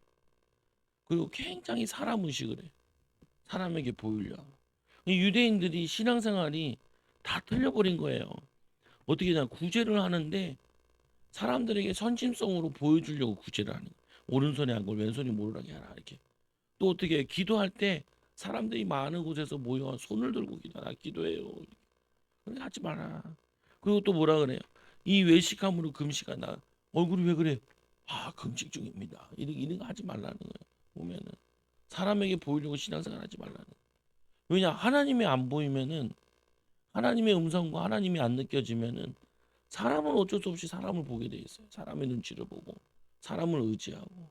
그리고 굉장히 사람 의식을 해. 사람에게 보이려고. 유대인들이 신앙생활이 다 틀려버린 거예요. 어떻게 냐 구제를 하는데 사람들에게 선심성으로 보여주려고 구제를 하는 거예요. 오른손에 한 걸 왼손이 모르게 하라 이렇게. 또 어떻게 기도할 때 사람들이 많은 곳에서 모여 손을 들고 기도하라 기도해요. 그래 하지 마라. 그리고 또 뭐라 그래요? 이 외식함으로 금식한다. 얼굴이 왜 그래? 아 금식 중입니다. 이런 거 하지 말라는 거예요. 보면은 사람에게 보이려고 신앙생활 하지 말라는 거예요. 왜냐 하나님이 안 보이면은 하나님의 음성과 하나님이 안 느껴지면은 사람은 어쩔 수 없이 사람을 보게 돼 있어요. 사람의 눈치를 보고 사람을 의지하고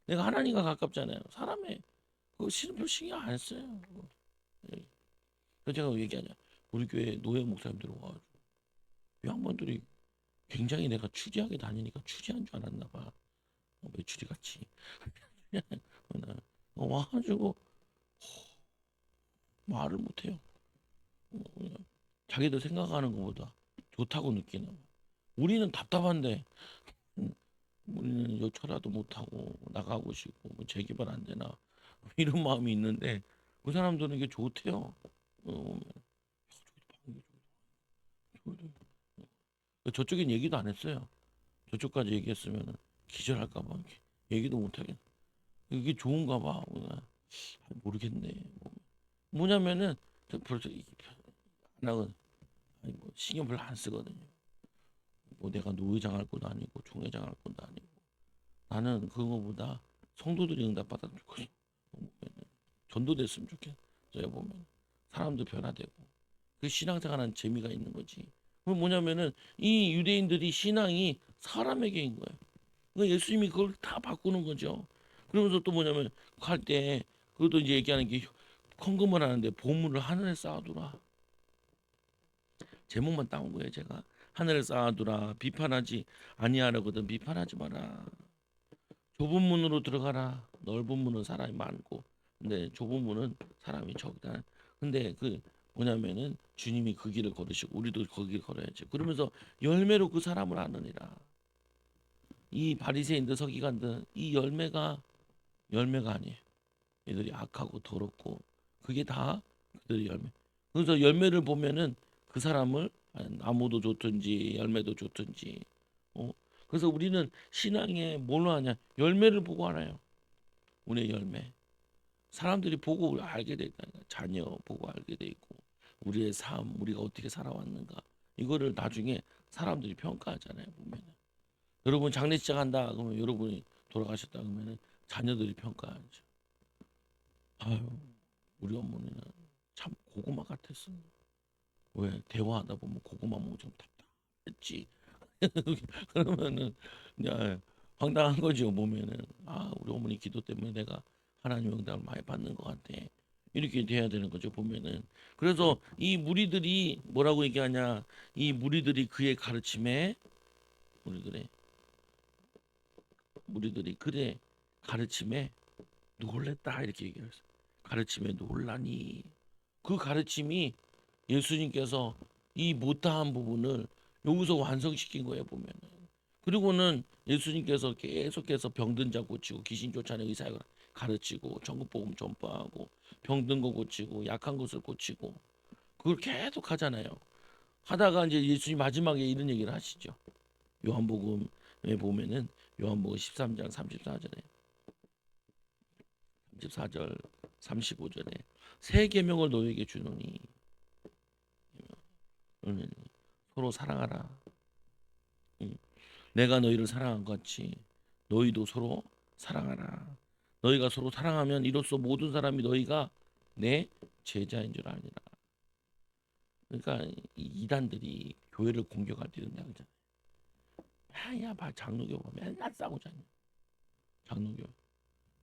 내가 하나님과 가깝잖아요. 사람의 그 별로 신경 안 써요. 예. 그래서 제가 얘기하냐 우리 교회 노예 목사님들 와가지고 이 양반들이 굉장히 내가 추지하게 다니니까 추지한 줄 알았나 봐. 메추리 같이 와가지고 말을 못해요. 그냥 자기들 생각하는 것보다 좋다고 느끼나 봐. 우리는 답답한데 우리는 여차라도 못하고 나가고 싶고 뭐 재개발 안 되나 이런 마음이 있는데 그 사람들은 이게 좋대요. 저쪽엔 얘기도 안 했어요. 저쪽까지 얘기했으면 기절할까봐 얘기도 못하겠. 이게 좋은가 봐. 모르겠네. 뭐냐면은 저 벌써 안 하거든. 아니 뭐 신경 별로 안 쓰거든요. 뭐 내가 노회장 할 것도 아니고 총회장 할 것도 아니고 나는 그거보다 성도들이 응답 받았으면 좋겠어. 전도됐으면 좋겠어. 제가 보면 사람도 변화되고 그 신앙생활하는 재미가 있는 거지. 그럼 뭐냐면은 이 유대인들이 신앙이 사람에게인 거예요. 그러니까 예수님이 그걸 다 바꾸는 거죠. 그러면서 또 뭐냐면 갈 때 그것도 이제 얘기하는 게 헌금을 하는데 보물을 하늘에 쌓아두라. 제목만 따온 거예요 제가. 하늘에 쌓아두라. 비판하지 아니하라거든. 비판하지 마라. 좁은 문으로 들어가라. 넓은 문은 사람이 많고 근데 좁은 문은 사람이 적다. 근데 그 뭐냐면은 주님이 그 길을 걸으시고 우리도 그 길 걸어야지. 그러면서 열매로 그 사람을 아느니라. 이 바리새인들 서기관들 이 열매가 아니에요. 이들이 악하고 더럽고 그게 다 그들의 열매. 그래서 열매를 보면은 그 사람을 나무도 좋든지 열매도 좋든지. 그래서 우리는 신앙에 뭘로 하냐? 열매를 보고 알아요. 우리의 열매. 사람들이 보고 알게 돼 있다. 자녀 보고 알게 돼 있고 우리의 삶, 우리가 어떻게 살아왔는가 이거를 나중에 사람들이 평가하잖아요. 보면은 여러분 장례식장 한다 그러면 여러분이 돌아가셨다 그러면은 자녀들이 평가하죠. 아유, 우리 어머니는 참 고구마 같았어. 왜 대화하다 보면 고구마 먹으면 좀 답답했지. 그러면은 야, 황당한 거죠. 보면은 아, 우리 어머니 기도 때문에 내가 하나님 응답을 많이 받는 것 같아. 이렇게 돼야 되는 거죠. 보면은 그래서 이 무리들이 뭐라고 얘기하냐? 이 무리들이 그의 가르침에 무리들의 무리들이 그의 가르침에 놀랬다 이렇게 얘기했어요. 가르침에 놀라니 그 가르침이 예수님께서 이 못다한 부분을 여기서 완성시킨 거예요 보면은. 그리고는 예수님께서 계속해서 병든 자 고치고 귀신 쫓아내는 의사를 가르치고 전국복음 전파하고 병든 거 고치고 약한 것을 고치고 그걸 계속 하잖아요. 하다가 이제 예수님 마지막에 이런 얘기를 하시죠. 요한복음에 보면은 요한복음 13장 34절에 34절 35절에 새 계명을 너희에게 주노니 서로 사랑하라. 내가 너희를 사랑한 것 같이 너희도 서로 사랑하라. 너희가 서로 사랑하면 이로써 모든 사람이 너희가 내 제자인 줄 아니라. 그러니까 이 이단들이 교회를 공격할 때 된다 그러잖아요. 아야, 봐 장로교 뭐 맨날 싸우잖아요. 장로교.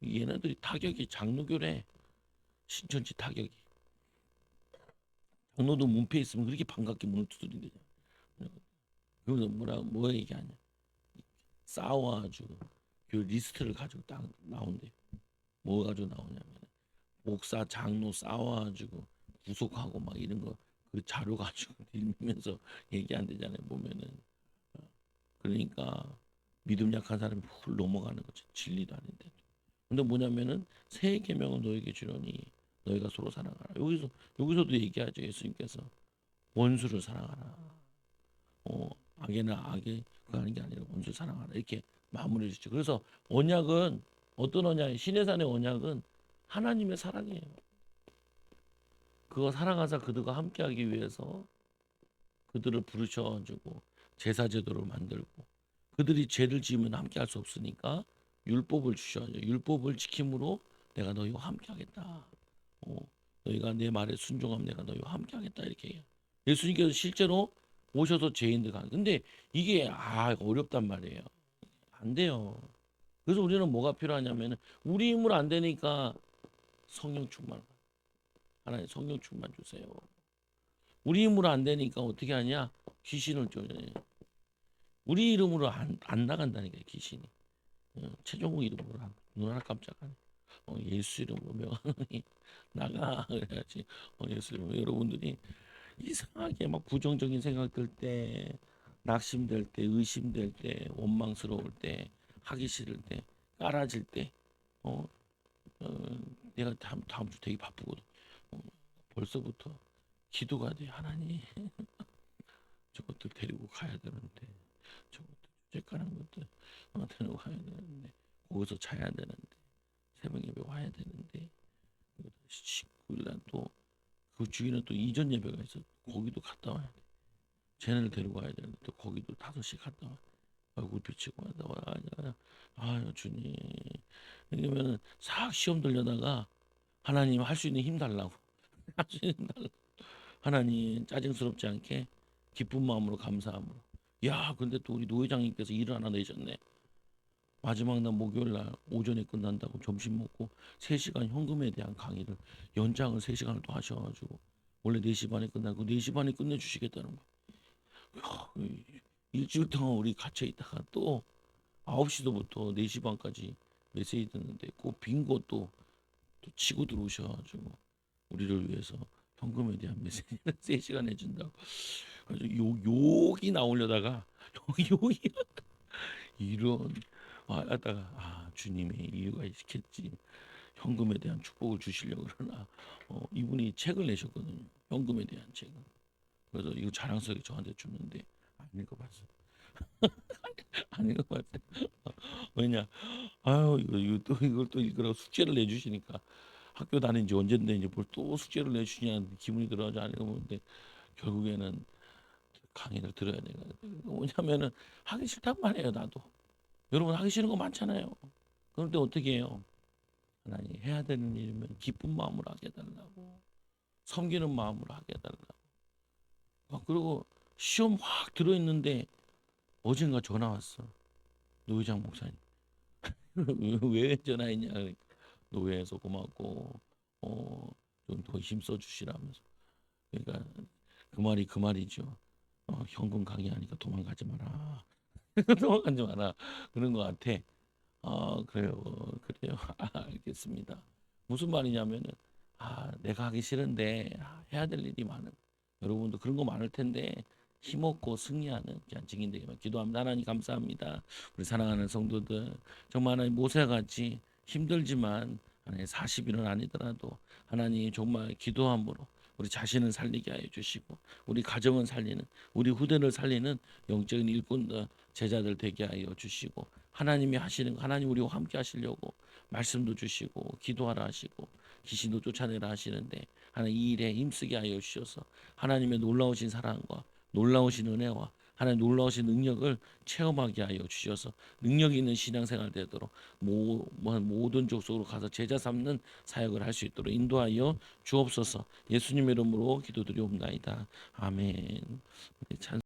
얘네들이 타격이 장로교래. 신천지 타격이. 장로도 문패 있으면 그렇게 반갑게 문을 두드린대잖아. 그래서 뭐 얘기하냐? 싸워가지고 그 리스트를 가지고 딱 나온대. 뭐 가지고 나오냐면 목사 장로 싸워가지고 구속하고 막 이런 거 그 자료 가지고 들면서 얘기 안 되잖아요 보면은. 그러니까 믿음 약한 사람이 훌 넘어가는 거죠. 진리도 아닌데. 근데 뭐냐면은 새 계명은 너에게 주려니 너희가 서로 사랑하라. 여기서도 얘기하죠. 예수님께서 원수를 사랑하라. 악에는 악에 그하는 게 아니라 원수를 사랑하라. 이렇게 마무리해 주죠. 그래서 언약은 어떤 언약? 신의 산의 언약은 하나님의 사랑이에요. 그거 사랑하사 그들과 함께하기 위해서 그들을 부르셔가지고 제사 제도를 만들고 그들이 죄를 지으면 함께할 수 없으니까 율법을 주셔야죠. 율법을 지킴으로 내가 너희와 함께하겠다. 어, 너희가 내 말에 순종하면 내가 너희와 함께하겠다 이렇게 해요. 예수님께서 실제로 오셔서 죄인들 가. 근데 이게 어렵단 말이에요. 안 돼요. 그래서 우리는 뭐가 필요하냐면은 우리 힘으로 안 되니까 성령 충만. 하나님 성령 충만 주세요. 우리 힘으로 안 되니까 어떻게 하냐? 귀신을 쫓아내. 우리 이름으로 안 나간다니까 귀신이. 최종우 이름으로 눈 하나 깜짝하네. 예수 이름으로 명하노니 나가 그래야지. 예수 이름으로 여러분들이 이상하게 막 부정적인 생각 들 때, 낙심될 때, 의심될 때, 원망스러울 때, 하기 싫을 때, 깔아질 때, 어, 내가 다음 주 되게 바쁘거든. 어, 벌써부터 기도가 돼. 하나님 저것들 데리고 가야 되는데 저것들 쬐까는 것들 데리고 가야 되는데 거기서 자야 되는데 새벽 예배 와야 되는데 19일 날또그 주일은 또 이전 예배가 있어 거기도 갔다 와야 돼. 쟤네를 데리고 와야 되는데 또 거기도 5시 갔다 와. 얼굴 비치고 갔다 와. 아유 주님. 그러면은 싹 시험 들려다가 하나님 할 수 있는 힘 달라고. 할 수 있는 힘 달라고. 하나님 짜증스럽지 않게 기쁜 마음으로 감사함으로. 야, 근데 또 우리 노 회장님께서 일을 하나 내셨네. 마지막 날 목요일 날 오전에 끝난다고 점심 먹고 3시간 현금에 대한 강의를 연장을 3시간을 또 하셔가지고 원래 4시 반에 끝나고 4시 반에 끝내주시겠다는 거야. 야, 일주일 동안 우리 갇혀 있다가 또 9시부터 4시 반까지 메시지 듣는데 그 빈 것도 또 치고 들어오셔가지고 우리를 위해서 현금에 대한 메시지를 3시간 해준다고. 그래서 욕이 나오려다가 욕이 이런 하다가 주님의 이유가 있겠지. 현금에 대한 축복을 주시려고 그러나 이분이 책을 내셨거든요. 현금에 대한 책을. 그래서 이거 자랑스럽게 저한테 줬는데 안 읽어봤어. 안 읽어봤어. 왜냐? 이거 또 이걸 또 읽으라고 숙제를 내주시니까 학교 다닌 지 언젠데 이제 뭘 또 숙제를 내주시냐는 기분이 들어가지고 안 읽어보는데 결국에는 강의를 들어야 되거든요. 뭐냐면은 하기 싫단 말이에요, 나도. 여러분 하기 싫은 거 많잖아요. 그런데 어떻게 해요? 하나님 해야 되는 일이면 기쁜 마음으로 하게 해달라고, 섬기는 마음으로 하게 해달라고. 그리고 시험 확 들어있는데 어젠가 전화 왔어. 노회장 목사님. 왜 전화했냐? 그러니까 노회에서 고맙고 좀 더 힘써 주시라면서. 그러니까 그 말이 그 말이죠. 현금 강의하니까 도망가지 마라. 도망가지 마라. 그런 것 같아. 그래요. 그래요. 알겠습니다. 무슨 말이냐면은 내가 하기 싫은데 해야 될 일이 많은, 여러분도 그런 거 많을 텐데 힘없고 승리하는 귀한 증인 되기만 기도합니다. 하나님 감사합니다. 우리 사랑하는 성도들, 정말 하나님 모세같이 힘들지만 하나님 40일은 아니더라도 하나님 정말 기도함으로 우리 자신을 살리게 하여 주시고 우리 가정을 살리는, 우리 후대를 살리는 영적인 일꾼들 제자들 되게 하여 주시고, 하나님이 하시는 거, 하나님 우리와 함께 하시려고 말씀도 주시고 기도하라 하시고 귀신도 쫓아내라 하시는데 하나님 이 일에 힘쓰게 하여 주셔서 하나님의 놀라우신 사랑과 놀라우신 은혜와 하나님 놀라우신 능력을 체험하게 하여 주셔서 능력 있는 신앙생활 되도록 모든 족속으로 가서 제자 삼는 사역을 할 수 있도록 인도하여 주옵소서. 예수님의 이름으로 기도드리옵나이다. 아멘. 찬